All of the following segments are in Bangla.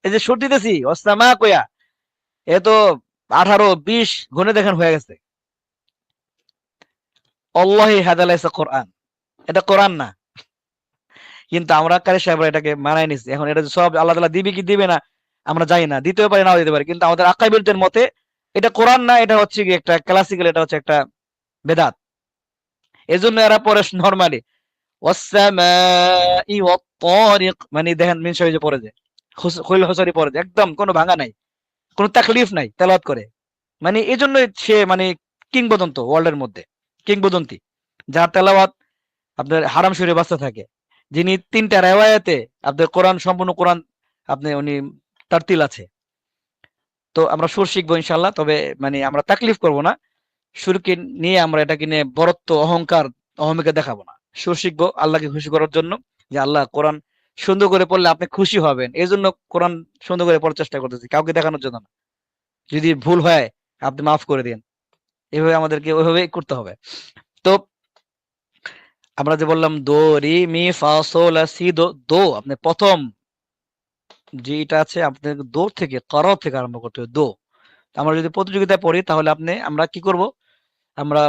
এই যে সুর দিতেছি ওয়াসসামা কইয়া, এ তো 18-20 গুণে দেখেন হয়ে গেছে। আল্লাহি হাদা লাইসা কোরআন, এটা কোরআন না। কিন্তু আমরা কারি সাহেবরা এটাকে মানায় নিছি। এখন এটা যে সব আল্লাহ তাআলা দিবে কি দিবে না আমরা জানি না, দিতেও পারে নাও দিতে পারে, কিন্তু আমাদের আকাবিরদের মতে এটা কোরআন না, এটা হচ্ছে কি একটা ক্লাসিক্যাল, এটা হচ্ছে একটা বেদাত। এজন্য এরা পড়ে নরমালি ওয়াসসামাই ওয়াত-তারিক, মানে দেখেন মিন শরীফে পড়ে যে খুল হসরি পড়ে যে, একদম কোনো ভাঙা নাই, কোনো তাকলিফ নাই তেলাওয়াত করে। মানে এজন্য সে মানে কিংবদন্ত ওয়ার্ল্ডের মধ্যে, কিংবদন্তি, যার তেলাওয়াত আপনার হারাম শরীফে বাঁচতে থাকে, যিনি 3টা রেওয়ায়াতে আপনার কোরআন, সম্পূর্ণ কোরআন আপনি উনি তার তিল আছে। তো আমরা সুর শিখবো ইনশাল্লাহ, তবে মানে আমরা তাকলিফ করব না। সুরকে নিয়ে আমরা এটাকে নিয়ে বরত্ব, অহংকার, অহমিকা দেখাবো না। সুর শিখবো আল্লাহকে খুশি করার জন্য, যে আল্লাহ কোরআন সুন্দর করে পড়লে আপনি খুশি হবেন, এই জন্য কোরআন সুন্দর করে পড়ার চেষ্টা করতেছি, কাউকে দেখানোর জন্য না। যদি ভুল হয় আপনি মাফ করে দিন, এভাবে আমাদেরকে ওইভাবেই করতে হবে। তো আমরা যে বললাম দো রি মি ফা সোল লা সি দো, দো আপনি প্রথম যেটা আছে আপনাকে দো থেকে করা থেকে আরম্ভ করতে হবে, দো। আমরা যদি প্রতিযোগিতায় পড়ি তাহলে আমরা কি করব, আমরা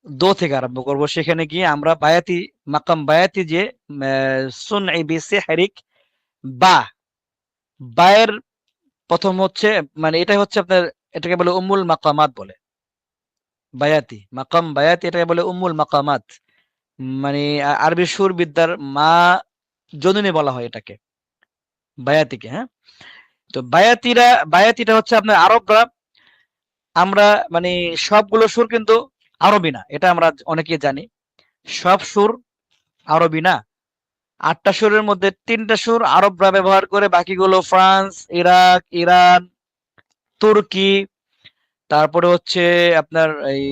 দো থেকে আরম্ভ করব। সেখানে গিয়ে আমরা বায়াতি, মাকাম বায়াতি যে সুনই বিসিহরিক, বা বায়ের প্রথম হচ্ছে, মানে এটাই হচ্ছে আপনার, এটাকে বলে উম্মুল মাকামাত বলে। বায়াতি, মাকাম বায়াতি, এটাকে বলে উম্মুল মাকামাত। মানে আরবি সুর বিদ্যার মা জননী বলা হয় এটাকে, বায়াতিকে। হ্যাঁ, তো বায়াতিটা হচ্ছে আপনার আরবরা, আমরা মানে সবগুলো সুর কিন্তু আরবি না, এটা আমরা অনেকেই জানি। সব সুর আরবি না। 8টা সুরের মধ্যে 3টা সুর আরবরা ব্যবহার করে, বাকিগুলো ফ্রান্স, ইরাক, ইরান, তুর্কি, তারপরে হচ্ছে আপনার এই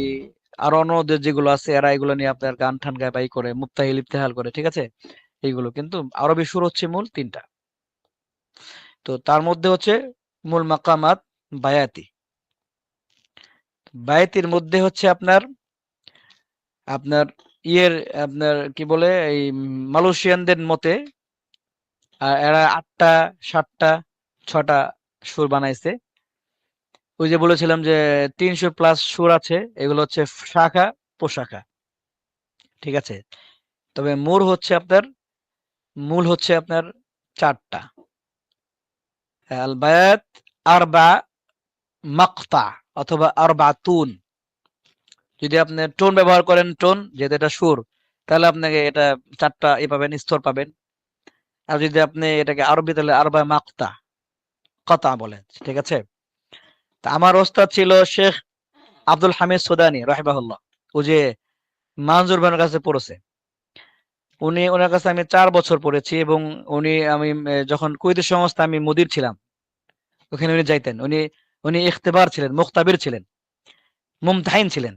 আরো অন্য দেশ যেগুলো আছে, এরা এগুলো নিয়ে আপনার গান ঠান গায়, বাই করে, মুত্তাহিল ইফতেহাল করে, ঠিক আছে। এইগুলো কিন্তু আরবি সুর হচ্ছে মূল 3টা। তো তার মধ্যে হচ্ছে মূল মাকামাত বায়াতি। বায়াতির মধ্যে হচ্ছে আপনার আপনার ইয়ের আপনার কি বলে, এই মালয়েশিয়ানদের মতে এরা 8টা, 7টা, 6টা সুর বানাইছে। ওই যে বলেছিলাম যে 300 প্লাস সুর আছে, এগুলো হচ্ছে শাখা প্রশাখা, ঠিক আছে। তবে মূল হচ্ছে আপনার 4টা। আল বায়াত আরবা মাকতা অথবা আরবাতুন। যদি আপনি টোন ব্যবহার করেন, টোন যেহেতু এটা সুর, তাহলে আপনাকে এটা 4টা পাবেন, স্তর পাবেন। আর যদি আপনি এটাকে আরবি, তাহলে আরবা মাকতা, কথা বলেন, ঠিক আছে। তা আমার ওস্তাদ ছিল শেখ আব্দুল হামিদ সুদানি রাহিমাহুল্লাহ, ও যে মানজুর ভাইয়ের কাছে পড়েছে। ওনার কাছে আমি 4 বছর পড়েছি, এবং আমি যখন কুয়েত সংস্থা আমি মুদির ছিলাম, ওখানে উনি যাইতেন। উনি উনি ইখতিবার ছিলেন, মুখতাবির ছিলেন, মুমতাহিন ছিলেন।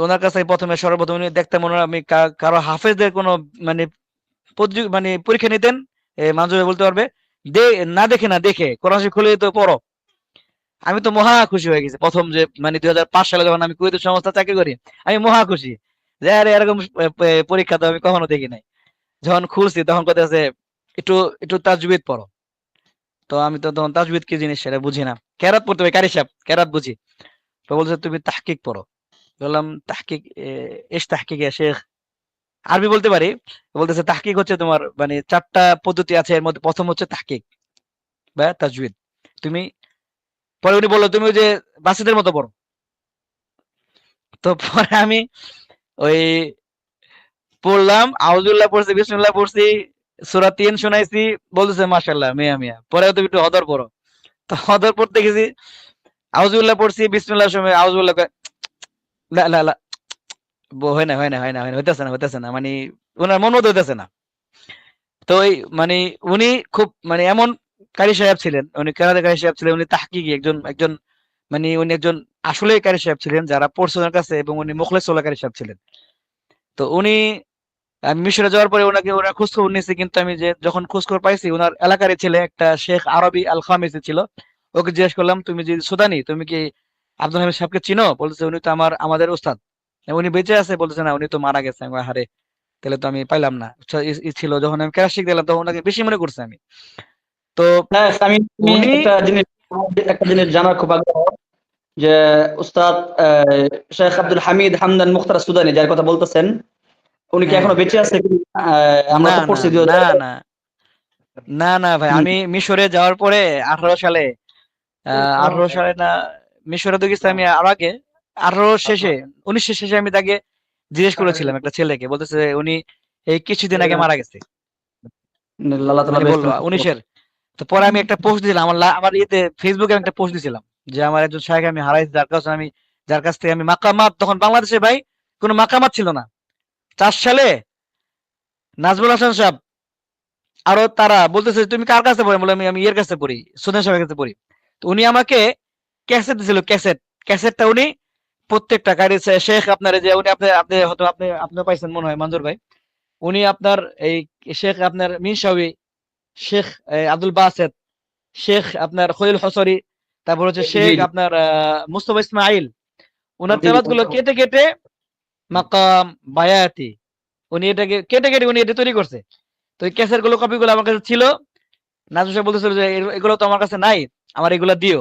ওনার কাছে প্রথমে সর্বপ্রথম উনি দেখতেন, আমি কারো হাফেজদের কোনো মানে মানে পরীক্ষা নিতেন, মানজুর ভাই বলতে পারবে, দে না দেখে না দেখে কোরআন শরীফ খুলে তো পড়ো। আমি তো মহা খুশি হয়ে গেছি প্রথম, যে মানে 2005 সালে যখন আমি কুয়েত সংস্থা চাকরি করি, আমি মহা খুশি যে আরে এরকম পরীক্ষা তো আমি কখনো দেখি নাই। যখন খুলছি তখন কথা আছে, একটু একটু তাজবিদ পড়ো। তো আমি তো তখন তাজবিদ কি জিনিস সেটা বুঝি না, কেরাত পড়তে হবে, কারি সাহেব কেরাত বুঝি। তো বলছে তুমি তাহকিক পড়ো। বললাম তাহকিক, এস তাহকিক এ শেখ, আরবি বলতে পারি। বলতেছে তাহকিক হচ্ছে তোমার মানে 4টা পদ্ধতি আছে, এর মধ্যে প্রথম হচ্ছে তাহকিক বা তাজবিদ। তুমি পরে উনি বললো তুমি ওই যে বাসিদের মতো পড়ো। তো পরে আমি ওই পড়লাম, আউযুবিল্লাহ পড়ছি, বিসমিল্লাহ পড়ছি, সূরা ৩ শোনাইছি, বলতেছে মাশাআল্লাহ মিয়া মিয়া, পরে তুমি একটু হদর পড়ো। তো হদর পড়তে গেছি, আউযুবিল্লাহ পড়ছি, বিসমিল্লাহর সময় আউযুবিল্লাহ কয়, লা লা লা, হয় না হয় না হয় না হয় না, হইতেছে না, মানে ওনার মন মতো হইতেছে না। তো ওই মানে উনি খুব মানে এমন কারি সাহেব ছিলেন, উনি কেরাতে কারি সাহেব ছিলেন, উনি তাহকিকি একজন একজন মানে উনি একজন আসলেই কারি সাহেব ছিলেন, যারা পড়ছে ওনার কাছে, এবং উনি মুখলেস কারি সাহেব ছিলেন। তো আমি মিশরে যাওয়ার পরে ওনার খোঁজ খবর নিয়েছি, কিন্তু আমি যে যখন খোঁজ খবর পাইছি, ওনার এলাকারই ছেলে একটা শেখ আরবি আল খামিসি ছিল। ওকে জিজ্ঞেস করলাম তুমি যে সুদানি, তুমি কি আব্দুল হামিদ সাহেবকে চিনো? বলতেছে উনি তো আমাদের উস্তাদ। উনি বেঁচে আছে? বলতেছে না, উনি তো মারা গেছে। আমি বললাম, হারে, তাহলে তো আমি পাইলাম না। আচ্ছা, ছিল যখন আমি ক্লাস শিখতে গেলাম তখন ওনাকে বেশি মনে করছি আমি। তো হ্যাঁ, আমি উনি একটা জিনিস জানার খুব আগ্রহ যে উস্তাদ শেখ আব্দুল হামিদ হামদান মুখতার সুদানি যার কথা বলতেছেন, উনি কি হ্যাঁ, এখনো বেঁচে আছে? আমরা না তো না পড়ছি না না না না ভাই, হুম, আমি মিশরে যাওয়ার পরে 18 সালে, 18 সালে না, মিশরে তো গেছি আমি আর আগে, 18 শেষে, 19 শেষে আমি তাকে জিজ্ঞেস করেছিলাম একটা ছেলেকে, বলতেছে উনি এই কিছুদিন আগে মারা গেছে, আল্লাহ তাআলা মানে বেহেশতে বললো নসিব করুন। 19-এর। তো পরে আমি একটা পোস্ট দিলাম আমার ইয়েতে, ফেসবুকে আমি একটা পোস্ট দিছিলাম যে আমার একজন শাইখ আমি হারাইছি, যার কাছ থেকে আমি মাকামাত, তখন বাংলাদেশে ভাই কোনো মাকামাত ছিল না। 4 সালে নাজমুল হাসান সাহেব আরো তারা বলতেছে তুমি কার কাছে পড়ে, বলে আমি আমি ইয়ের কাছে পড়ি, সুদান সাহেবের কাছে পড়ি। তো উনি আমাকে ক্যাসেট দিছিল, ক্যাসেটটা উনি প্রত্যেকটা গাড়ি শেখ আপনার এই যে উনি আপনি আপনি হয়তো আপনি পাইছেন মনে হয় মঞ্জুর ভাই, উনি আপনার এই শেখ আপনার মিনশাউই, শেখ আব্দুল বাসেত, শেখ আপনার খলিল হসরি, তারপর হচ্ছে জি শেখ জি আপনার মুস্তফা ইসমাইল, উনার জি তেলাওয়াত গুলো কেটে কেটে মাকাম বায়াতি, উনি এটাকে কেটে কেটে উনি এটা তৈরি করছে। তো এই ক্যাসেট গুলো কপি গুলো আমার কাছে ছিল। নাজমুল সাহেব বলতেছিল যে এগুলো তো আমার কাছে নাই, আমার এগুলা দিও।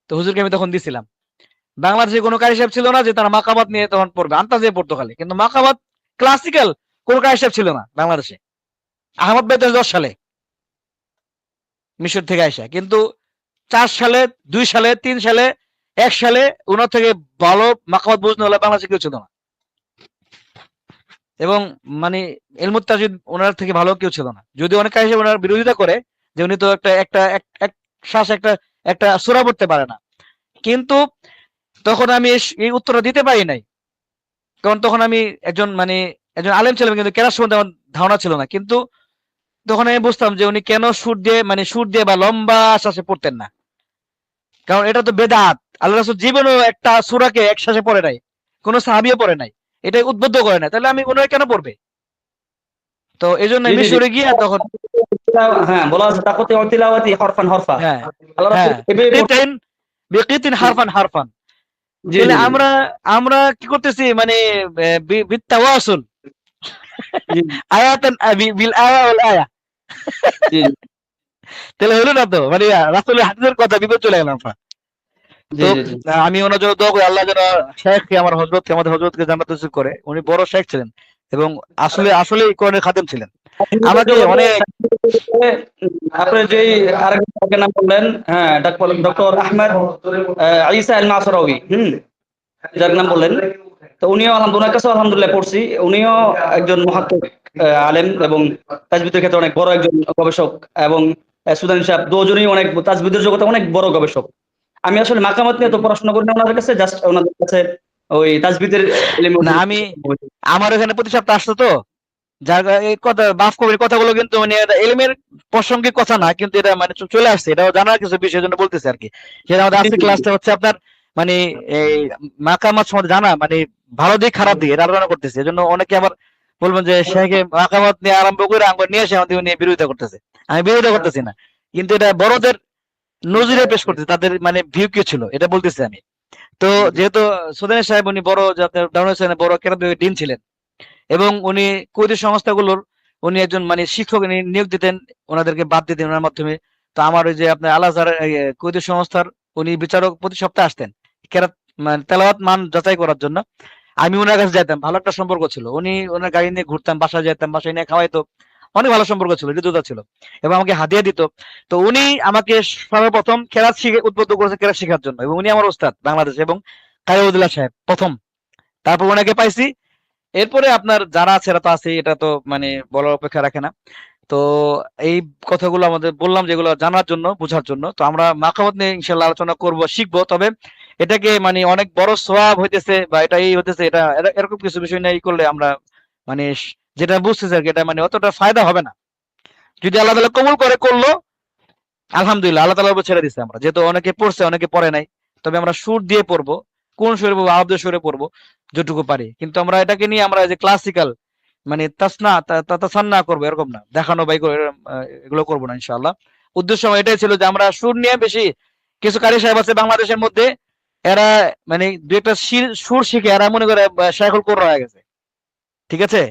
তো হুজুরকে আমি তখন দিছিলাম। বাংলাদেশে কোনো কারি সাহেব ছিল না যে তারা মাকাবাত নিয়ে তখন পড়বে, আন্তাজে পড়তো খালি, কিন্তু মাকাবাত ক্লাসিক্যাল কোন কারি সাহেব ছিল না বাংলাদেশে। আহমদ বেদর 10 সালে মিশর থেকে আইসা, কিন্তু 4 সালে, 2 সালে, 3 সালে, 1 সালে ওনার থেকে ভালো মাকাবাত বুঝতে হলে বাংলাদেশে কেউ ছিল না। এবং মানে এলমুত তাজিদ ওনার থেকে ভালো কেউ ছিল না, যদি অনেক কারি সাহেব ওনার বিরোধিতা করে যে উনি তো একটা একটা এক শ্বাস একটা একটা সূরা পড়তে পারে না। কিন্তু তখন আমি এই উত্তরটা দিতে পারি নাই, কারণ তখন আমি একজন মানে একজন আলেম ছিলাম, কিন্তু কেরাত সম্বন্ধে আমার ধারণা ছিল না। কিন্তু তখন আমি বুঝতাম যে উনি কেন সুর দিয়ে বা লম্বা শ্বাসে পড়তেন না, কারণ এটা তো বেদাত। আল্লাহ রাসূল জীবনেও একটা সূরাকে এক শ্বাসে পড়ে নাই, কোন সাহাবীও পড়ে নাই, এটা উদ্বুদ্ধ করে নাই, তাহলে আমি ওনারা কেন পড়বে? তো এই জন্য জি জি জি মিশরে গিয়ে তখন, হ্যাঁ, বলা আছে তাকতি ওয়া তিলাওয়াতি হরফান হরফা। হ্যাঁ আল্লাহ রাসূল হ্যাঁ, এভাবে বিকিতিন বিকিতিন হারফান হারফান, জি তাহলে জি জি আমরা আমরা কি করতেছি মানে বিত্তাওয়াসুল, জি আয়াতান বিল আয়া ওয়াল আয়া, জি তাহলে হলো না তো, মানে রাসূলের হাদিসের কথা বিপদ চলে গেলাম আমরা। জি তো জি জি আমি ওনার জন্য দোয়া করি, আল্লাহ যেন শেখকে আমার হযরতকে আমাদের হযরতকে জান্নাত নসিব করে। উনি বড় শেখ ছিলেন এবং আসলেই কোরআনের খাদেম ছিলেন। সার্টিফিকেট আমাকে জগতে অনেক, আপনি যেই আরেকজনের নাম বললেন, হ্যাঁ, ডক্টর আহমেদ ঈসা আল মাসরাউই, যার নাম বললেন, তো উনিও ওনার কাছেও আলহামদুলিল্লাহ পড়ছি। উনিও একজন মহাক্কিক আলেম এবং তাজবিদের ক্ষেত্রে অনেক বড় একজন গবেষক, এবং সুদানী সাহেব দুজনেই অনেক তাজবিদের জগতে অনেক বড় গবেষক। আমি আসলে মাকামাত নিয়ে তো পড়াশোনা করি না ওনাদের কাছে, জাস্ট ওনাদের কাছে ওই তাজবিদের ইলম না আমি, আমার এখানে প্রতি সপ্তাহে আসতো তো, যার এই কথা বাফ কবির কথাগুলো কিন্তু মানে এটা এলিমের প্রাসঙ্গিক কথা না, কিন্তু এটা মানে চলে আসছে, এটাও জানার কিছু বিষয়ের জন্য বলতেছে আর কি। সেটা আমাদের আজকে ক্লাসটা হচ্ছে আপনার মানে এই মাকামাত সম্বন্ধে জানা, মানে ভালো দিক খারাপ দিক এটা আলোচনা করতেছে। এজন্য অনেকে আবার বলবেন যে শেখে মাকামাত নিয়ে আরম্ভ করে আঙ্গুর নিয়ে এসে আমাদের নিয়ে বিরোধিতা করতেছে। আমি বিরোধিতা করতেছি না, কিন্তু এটা বড়দের নজিরে পেশ করতেছে, তাদের মানে ভিউ কি ছিল এটা বলতেছি আমি। তো যেহেতু সুদানি সাহেব উনি বড় যাদের বড় কেরাত ডিন ছিলেন, এবং উনি কুয়েতি সংস্থাগুলোর উনি একজন মানে শিক্ষক নিয়োগ দিতেন, ওনাদেরকে বাদ দিতেন ওনার মাধ্যমে। তো আমার ওই যে আপনার আল আজহার কুয়েতি সংস্থার উনি বিচারক প্রতি সপ্তাহে আসতেন কেরাত মানে তেলাওয়াত মান যাচাই করার জন্য। আমি ওনার কাছে যেতাম, ভালো একটা সম্পর্ক ছিল, উনি ওনার গাড়ি নিয়ে ঘুরতাম, বাসায় যেতাম, বাসায় নিয়ে খাওয়াইতো, অনেক ভালো সম্পর্ক ছিল, হৃদ্যতা ছিল, এবং আমাকে হাদিয়া দিত। তো উনি আমাকে সর্বপ্রথম কেরাত শিখে উদ্বুদ্ধ করেছে কেরাত শেখার জন্য, এবং উনি আমার ওস্তাদ বাংলাদেশ, এবং কায়ুদুল্লাহ সাহেব প্রথম, তারপর ওনাকে পাইছি। এরপরে আপনার যারা আছে এরা তো আছে, এটা তো মানে বলার অপেক্ষা রাখে না। তো এই কথাগুলো আমাদের বললাম যেগুলো জানার জন্য, বোঝার জন্য। তো আমরা মাখামত নিয়ে ইনশাল্লাহ আলোচনা করব, শিখবো, তবে এটাকে মানে অনেক বড় সোয়াব হইতেছে বা এটা এই হইতেছে, এটা এরকম কিছু বিষয় নিয়ে করলে আমরা মানে যেটা বুঝতেছি আর কি, এটা মানে অতটা ফায়দা হবে না। যদি আল্লাহ তাআলা কবুল করে করলো, আলহামদুলিল্লাহ, আল্লাহ তাআলার উপর ছেড়ে দিচ্ছে আমরা, যেহেতু অনেকে পড়ছে অনেকে পড়ে নাই। তবে আমরা সুর দিয়ে পড়বো, কোন সুরে পড়বো, আরবদের সুরে পড়বো যেটুকু পারি। কিন্তু আমরা এটাকে নিয়ে আমরা যে ক্লাসিক্যাল মানে তাসান্না করবো এরকম না, দেখানো বাই করে এগুলো করবো না ইনশাআল্লাহ। উদ্দেশ্য আমার এটাই ছিল যে আমরা সুর নিয়ে বেশি, কিছু কারি সাহেব আছে বাংলাদেশের মধ্যে, এরা মানে দু একটা সুর শিখে এরা মনে করে শাইখুল কোরআন হয়ে গেছে, ঠিক আছে,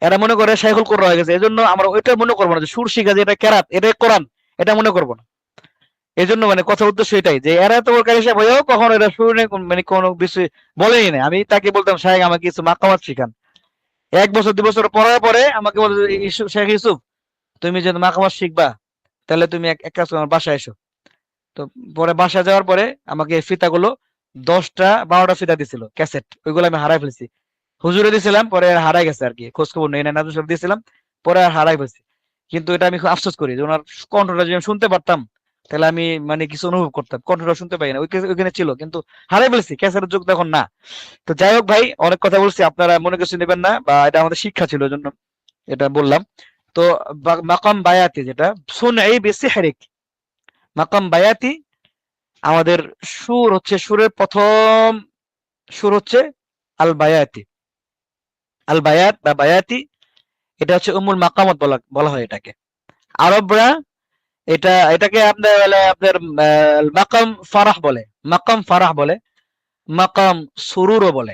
এরা মনে করে শাইখুল কোরআন হয়ে গেছে। এজন্য আমরা ওইটা মনে করবো না যে সুর শিখা যে এটা কেরাত, এটা কোরআন, এটা মনে করবো না। এই জন্য মানে কথা উদ্দেশ্য এটাই যে এরা তো ওর কাছে হয়েও কখনো এটা শুনে মানে কোনো বিষয় বলেই না। আমি তাকে বলতাম শাহেখ আমাকে কিছু মাকামাত শিখান। 1 বছর 2 বছর পড়ার পরে আমাকে বলে যে, শেখ ইউসুফ তুমি যদি মাকামাত শিখবা তাহলে তুমি এক কাজ করো, আমার বাসায় এসো। তো পরে বাসায় যাওয়ার পরে আমাকে এই ফিতাগুলো 10টা 12টা ফিতা দিছিল ক্যাসেট, ওইগুলো আমি হারাই ফেলছি। হুজুরে দিছিলাম, পরে আর হারাই গেছে আর কি, খোঁজ খবর নেই না, নাজুর সাহেব দিয়েছিলাম, পরে আর হারাই ফেলছি। কিন্তু এটা আমি খুব আফসোস করি যে ওনার কণ্ঠটা যদি আমি শুনতে পারতাম তাহলে আমি মানে কিছু অনুভব করতাম। কণ্ঠটা শুনতে পাই না, ওইখানে ছিল কিন্তু হারাই ফেলছি, ক্যাসেটের যুগ তখন না। তো যাই হোক ভাই, অনেক কথা বলছি, আপনারা মনে কিছু নেবেন না, বা এটা আমাদের শিক্ষা ছিল ওই জন্য এটা বললাম। তো মাকাম বায়াতি যেটা শুন এই বেশি হেরিক, মাকাম বায়াতি আমাদের সুর হচ্ছে, সুরের প্রথম সুর হচ্ছে আল বায়াতি। আল বায়াত বা বায়াতি এটা হচ্ছে উম্মুল মাকামত বলা বলা হয় এটাকে। আরবরা এটাকে আপনার আপনার মাকাম ফারাহ বলে, মাকাম ফারাহ বলে, মাকাম সুরুরও বলে।